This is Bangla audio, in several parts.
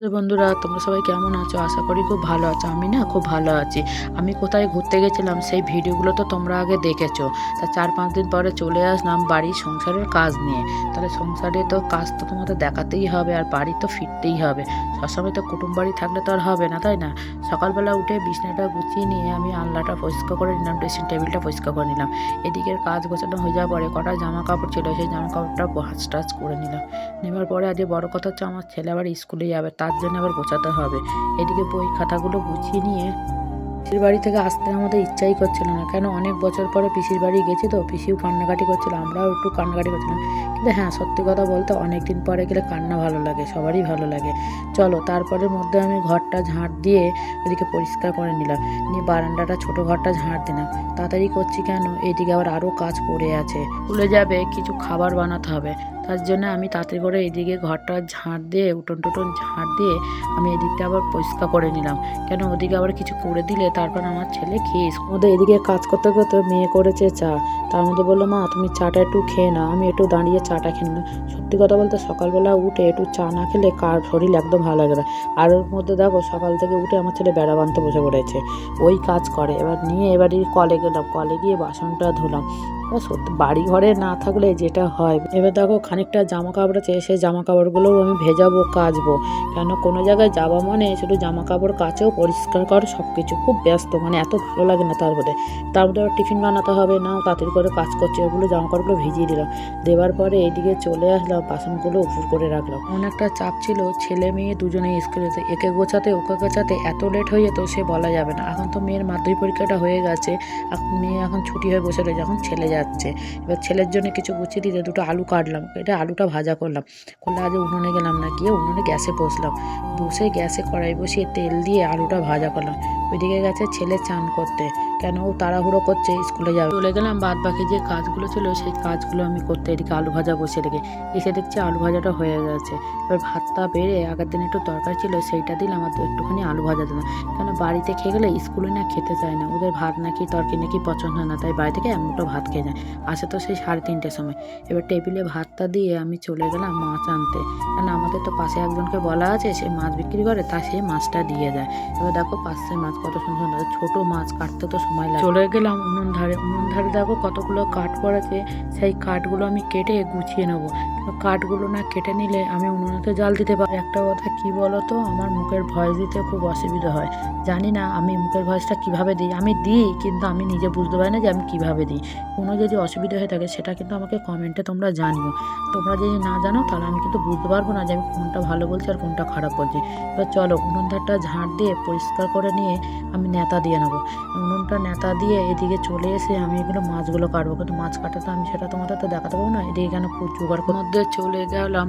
তো বন্ধুরা, তোমরা সবাই কেমন আছো? আশা করি খুব ভালো আছো। আমি না খুব ভালো আছি। আমি কোথায় ঘুরতে গেছিলাম সেই ভিডিওগুলো তো তোমরা আগে দেখেছো। তা ৪-৫ দিন পরে চলে আসলাম বাড়ির সংসারের কাজ নিয়ে। তাহলে সংসারে তো কাজ তো তোমাদের দেখাতেই হবে আর বাড়ি তো ফিরতেই হবে। সবসময় তো কুটুম বাড়ি থাকলে তো আর হবে না, তাই না? সকালবেলা উঠে বিছানাটা গুছিয়ে নিয়ে আমি আলনাটা পরিষ্কার করে নিলাম, ড্রেসিং টেবিলটা পরিষ্কার করে নিলাম। এদিকের কাজ গোছানো হয়ে যাওয়ার পরে কটা জামা কাপড় ছিল, সেই জামা কাপড়টা ভাঁজ টাজ করে নিলাম। নেবার পরে আজকে বড় কথা হচ্ছে আমার ছেলে আবার স্কুলে যাবে, তার জন্য আবার গোছাতে হবে। এদিকে বই খাতাগুলো গুছিয়ে নিয়ে পিসির বাড়ি থেকে আসতে আমাদের ইচ্ছাই করছিল না, কেন অনেক বছর পরে পিসির বাড়ি গেছি তো পিসিও কান্নাকাটি করছিল, আমরাও একটু কান্নাকাটি করছিলাম। কিন্তু হ্যাঁ, সত্যি কথা বলতে অনেক দিন পরে গেলে কান্না ভালো লাগে, সবারই ভালো লাগে। চলো, তারপরের মধ্যে আমি ঘরটা ঝাঁট দিয়ে এদিকে পরিষ্কার করে নিলাম, নিয়ে বারান্দাটা ছোটো ঘরটা ঝাঁট দিলাম। তাড়াতাড়ি করছি কেন, এদিকে আবার আরও কাজ পড়ে আছে, স্কুলে যাবে, কিছু খাবার বানাতে হবে। তার জন্য আমি তাড়াতাড়ি করে এদিকে ঘরটা ঝাঁট দিয়ে উঠোন টুটন ঝাঁট দিয়ে আমি এদিকটা আবার পরিষ্কার করে নিলাম। কেন ওদিকে আবার কিছু করে দিলে তারপর আমার ছেলে খেয়ে ওদের এদিকে কাজ করতে করতে মেয়ে করেছে চা। তার মধ্যে বললো, মা তুমি চাটা একটু খেয়ে নাও। আমি একটু দাঁড়িয়ে চাটা খেয়ে নিলাম। সত্যি কথা বলতে সকালবেলা উঠে একটু চা না খেলে কার শরীর একদম ভালো লাগে না। আর ওর মধ্যে দেখো সকাল থেকে উঠে আমার ছেলে বেড়া বাঁধতে বসে পড়েছে, ওই কাজ করে। এবার নিয়ে এবারে কলে গেলাম, কলে গিয়ে বাসনটা ধুলাম। সত্যি বাড়ি ঘরে না থাকলে যেটা হয়, এবার দেখো খানিকটা জামা কাপড় আছে, সেই জামা কাপড়গুলোও আমি ভেজাবো, কাচবো। কেন কোনো জায়গায় যাওয়া মানে শুধু জামা কাপড় কাচেও পরিষ্কার করো, সব কিছু খুব ব্যস্ত, মানে এত ভালো লাগে না। তার মধ্যে আবার টিফিন বানাতে হবে, নাও তাড়াতাড়ি করে কাজ করছে, ওগুলো জামা কাপড়গুলো ভিজিয়ে দিলাম। দেওয়ার পরে এইদিকে চলে আসলাম, বাসনগুলো উপর করে রাখলাম। অনেকটা চাপ ছিল, ছেলে মেয়ে দুজনেই স্কুলে যেতে, একে গোছাতে ওকে গোছাতে এত লেট হয়ে যেত সে বলা যাবে না। এখন তো মেয়ের মাধ্যমিক পরীক্ষাটা হয়ে গেছে, এখন মেয়ে এখন ছুটি হয়ে বসে রয়েছে, এখন ছেলে যাচ্ছে। এবার ছেলের জন্য কিছু গুছিয়ে দিতে দুটো আলু কাটলাম, এটা আলুটা ভাজা করলাম। করলে আজ উনুনে গেলাম না, গিয়ে উনুনে গ্যাসে বসলাম, বসে গ্যাসে কড়াই বসিয়ে তেল দিয়ে আলুটা ভাজা করলাম। ওইদিকে গেছে ছেলে চান করতে, কেন ও তাড়াহুড়ো করছে, স্কুলে যাবে। চলে গেলাম, বাদ বাকি যে কাজগুলো ছিল সেই কাজগুলো আমি করতে, এদিকে আলু ভাজা বসিয়ে রেখে এসে দেখছি আলু ভাজাটা হয়ে গেছে। এবার ভাতটা বেড়ে আগের দিন একটু তরকারি ছিল সেইটা দিলাম, আর একটুখানি আলু ভাজা দিলাম। কেন বাড়িতে খেয়ে গেলে স্কুলে না খেতে চায় না, ওদের ভাত নাকি তরকারি নাকি পছন্দ হয় না, তাই বাড়ি থেকে এক মুঠো ভাত খেয়ে যায়। আসে তো সেই 3:30টার সময়। এবার টেবিলে ভাতটা দিয়ে আমি চলে গেলাম মাছ আনতে, কারণ আমাদের তো পাশে একজনকে বলা আছে সে মাছ বিক্রি করে, তা সে মাছটা দিয়ে যায়। এবার দেখো পাশে মাছ কত সুন্দর সুন্দর, ছোটো মাছ কাটতে তো সময় লাগে। চলে গেলাম উনুন ধারে, উনুন ধারে দেখো কতগুলো কাঠ পড়েছে, সেই কাঠগুলো আমি কেটে গুছিয়ে নেবো। কাঠগুলো না কেটে নিলে আমি উনুনেতে জাল দিতে পারি। একটা কথা কি বলো তো, আমার মুখের ভয়েস দিতে খুব অসুবিধা হয়। জানি না আমি মুখের ভয়েসটা কিভাবে দিই, আমি দিই কিন্তু আমি নিজে বুঝতে পারি না যে আমি কিভাবে দিই। কোনো যদি অসুবিধা হয়ে থাকে সেটা কিন্তু আমাকে কমেন্টে তোমরা জানিও। তোমরা যদি না জানো তাহলে আমি কিন্তু বুঝতে পারবো না যে আমি কোনটা ভালো বলছি আর কোনটা খারাপ বলছি। এবার চলো উনুন ধারটা ঝাঁট দিয়ে পরিষ্কার করে নিয়ে আমি নেতা দিয়ে নেবো। উনুনটা নেতা দিয়ে এদিকে চলে এসে আমি এগুলো মাছগুলো কাটবো, কিন্তু মাছ কাটাতে আমি সেটা তোমাদের তো দেখাতে পারবো না। এদিকে কেন জোগাড় মধ্যে চলে গেলাম,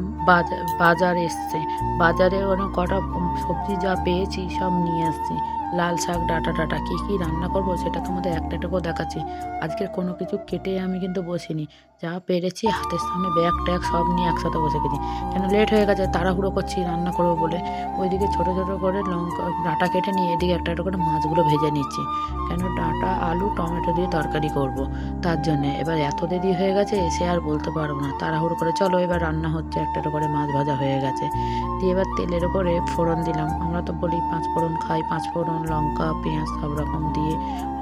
বাজার এসছে, বাজারে অনেক কটা সবজি যা পেয়েছি সব নিয়ে আসছি। লাল শাক, ডাঁটা টাটা কী কী রান্না করবো সেটা তোমাদের একটা একটা করে দেখাচ্ছি। আজকের কোনো কিছু কেটে আমি কিন্তু বসিনি, যা পেরেছি হাতের সামনে ব্যাগ ট্যাগ সব নিয়ে একসাথে বসে গেছি। কেন লেট হয়ে গেছে, তাড়াহুড়ো করছি রান্না করবো বলে। ওইদিকে ছোটো ছোটো করে লঙ্কা ডাঁটা কেটে নিয়ে এদিকে একটা একটা করে মাছগুলো ভেজে নিচ্ছি। কেন ডাঁটা আলু টমেটো দিয়ে তরকারি করব, তার জন্যে। এবার এত দেরি হয়ে গেছে সে আর বলতে পারবো না, তাড়াহুড়ো করে চলো এবার রান্না হচ্ছে। একটা একটা করে মাছ ভাজা হয়ে গেছে, দিয়ে এবার তেলের উপরে ফোড়ন দিলাম। আমরা তো বলি 5 ফোড়ন খাই, 5 ফোড়ন, লঙ্কা, পেঁয়াজ সব রকম দিয়ে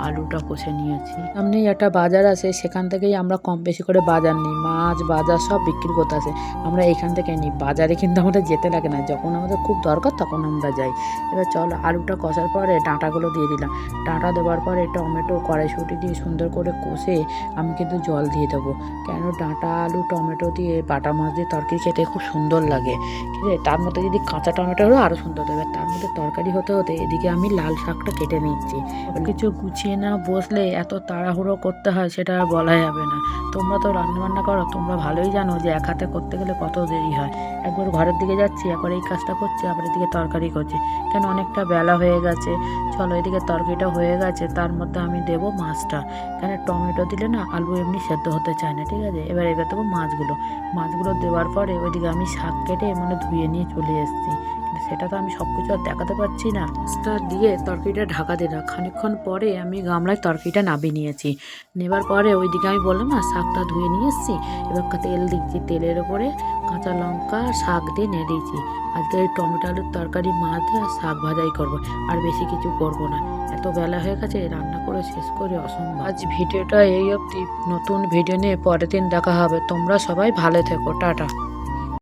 আলুটা কষে নিয়েছি। সামনেই একটা বাজার আছে, সেখান থেকেই আমরা কম বেশি করে বাজার নিই, মাছ বাজার সব বিক্রি করতে আসে, আমরা এখান থেকে নিই। বাজারে কিন্তু আমাদের যেতে লাগে না, যখন আমাদের খুব দরকার তখন আমরা যাই। এবার চলো আলুটা কষার পরে ডাঁটাগুলো দিয়ে দিলাম। ডাঁটা দেওয়ার পরে টমেটো কড়াইশুঁটি দিয়ে সুন্দর করে কষে আমি কিন্তু জল দিয়ে দেবো। কেন ডাঁটা আলু টমেটো দিয়ে বাটা মাছ দিয়ে তরকারি খেতে খুব সুন্দর লাগে। ঠিক আছে, তার মধ্যে যদি কাঁচা টমেটো হলো আরও সুন্দর দেবে। তার মধ্যে তরকারি হতে হতে এদিকে আমি লাল শাকটা কেটে নিচ্ছি। কিছু গুছিয়ে না বসলে এত তাড়াহুড়ো করতে হয় সেটা আর বলা যাবে না। তোমরা তো রান্নাবান্না করো, তোমরা ভালোই জানো যে এক হাতে করতে গেলে কত দেরি হয়। একবার ঘরের দিকে যাচ্ছি, একবার এই কাজটা করছি, আবার এদিকে তরকারি করছি, কেন অনেকটা বেলা হয়ে গেছে। চলো এদিকে তরকারিটা হয়ে গেছে, তার মধ্যে আমি দেবো মাছটা। কেন টমেটো দিলে না আলু এমনি সেদ্ধ হতে চায় না। ঠিক আছে, এবার দেবো মাছগুলো দেওয়ার পরে ওইদিকে আমি শাক কেটে মানে ধুয়ে নিয়ে চলে এসেছি। সেটা তো আমি সব কিছু আর দেখাতে পারছি না। মাছটা দিয়ে তরকারিটা ঢাকা দিলাম, খানিকক্ষণ পরে আমি গামলায় তরকারিটা নামিয়ে নিয়েছি। নেবার পরে ওইদিকে আমি বললাম না শাকটা ধুয়ে নিয়ে এসেছি, এবার তেল দিচ্ছি, তেলের ওপরে কাঁচা লঙ্কা শাক দিয়ে নেড়ে দিয়েছি। আজকে এই টমেটো আলুর তরকারি, মাছ দিয়ে আর শাক ভাজাই করবো, আর বেশি কিছু করব না। এত বেলা হয়ে গেছে, রান্না করে শেষ করে অসম্ভব। আজ ভিডিওটা এই অবধি, নতুন ভিডিও নিয়ে পরের দিন দেখা হবে। তোমরা সবাই ভালো থেকো, টাটা।